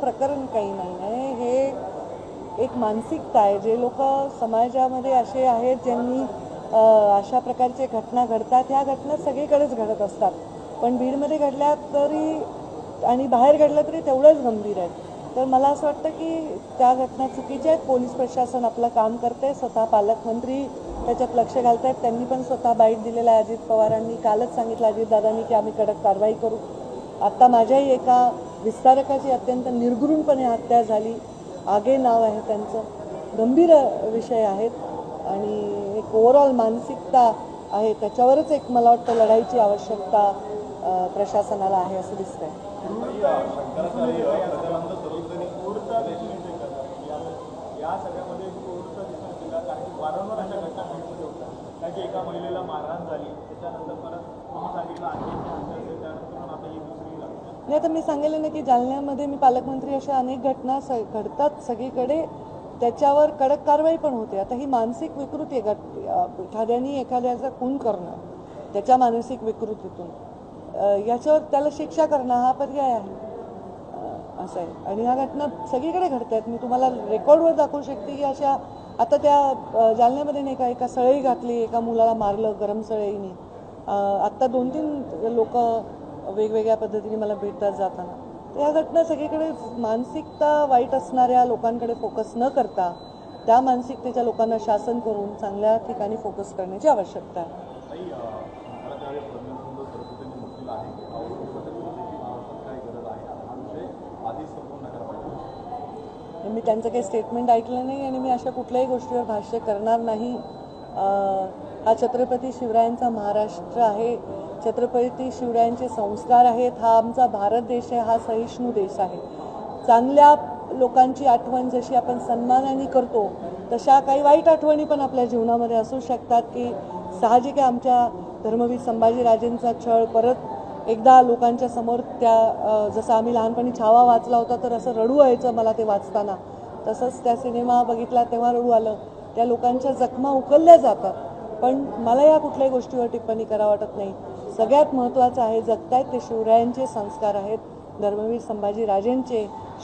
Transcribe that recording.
प्रकरण काही नाही आहे, हे एक मानसिकता आहे. जे लोक समाजामध्ये असे आहेत ज्यांनी अशा प्रकारचे घटना घडतात, ह्या घटना सगळीकडेच घडत असतात, पण बीडमध्ये घडल्या तरी आणि बाहेर घडलं तरी तेवढंच गंभीर आहे. तर मला असं वाटतं की त्या घटना चुकीच्या आहेत. पोलीस प्रशासन आपलं काम करते, स्वतः पालकमंत्री त्याच्यात लक्ष घालत आहेत. त्यांनी पण स्वतः बाईट दिलेला आहे. अजित पवारांनी कालच सांगितलं अजितदादांनी की आम्ही कडक कारवाई करू. आत्ता माझ्याही एका विस्तारकाची अत्यंत निर्घृणपणे हत्या झाली, आगे नाव आहे त्यांचं. गंभीर विषय आहेत आणि एक ओव्हरऑल मानसिकता आहे, त्याच्यावरच एक मला वाटतं लढाईची आवश्यकता प्रशासनाला आहे असं दिसतंय. एका महिलेला मारहाण झाली, त्याच्यानंतर परत तुम्ही सांगितलं नाही, आता मी सांगेल ना की जालन्यामध्ये मी पालकमंत्री, अशा अनेक घटना घडतात सगळीकडे, त्याच्यावर कडक कारवाई पण होते. आता ही मानसिक विकृती आहे, एखाद्याने एखाद्याचा खून करणं त्याच्या मानसिक विकृतीतून, याच्यावर त्याला शिक्षा करणं हा पर्याय आहे असं आहे. आणि ह्या घटना सगळीकडे घडत आहेत. मी तुम्हाला रेकॉर्डवर दाखवू शकते की अशा आता त्या जालन्यामध्ये नाही का एका सळई घातली, एका मुलाला मारलं गरम सळईने. आत्ता 2-3 लोक वेगवेगळ्या पद्धतीने मला भेटतात जाताना. या घटना सगळीकडे मानसिकता वाईट असणाऱ्या लोकांकडे फोकस न करता त्या मानसिकतेच्या लोकांना शासन करून चांगल्या ठिकाणी फोकस करण्याची आवश्यकता आहे. मी त्यांचं काही स्टेटमेंट ऐकलं नाही आणि मी अशा कुठल्याही गोष्टीवर भाष्य करणार नाही. हा छत्रपती शिवरायांचा महाराष्ट्र आहे, छत्रपती शिवरायांचे संस्कार आहेत, हा आमचा भारत देश आहे, हा सहिष्णू देश आहे. चांगल्या लोकांची आठवण जशी आपण सन्मानाने करतो, तशा काही वाईट आठवणी पण आपल्या जीवनामध्ये असू शकतात. की साहजिक आहे, आमच्या धर्मवीर संभाजीराजेंचा छळ परत एकदा लोकांच्या समोर, त्या जसं आम्ही लहानपणी छावा वाचला होता तर असं रडू व्हायचं मला ते वाचताना, तसंच त्या सिनेमा बघितला तेव्हा रडू आलं. त्या लोकांच्या जखमा उकलल्या जातात, पण मला या कुठल्याही गोष्टीवर टिप्पणी करा वाटत नाही. सगळ्यात महत्त्वाचं आहे, जगतायत ते शिवरायांचे संस्कार आहेत, धर्मवीर संभाजीराजेंचे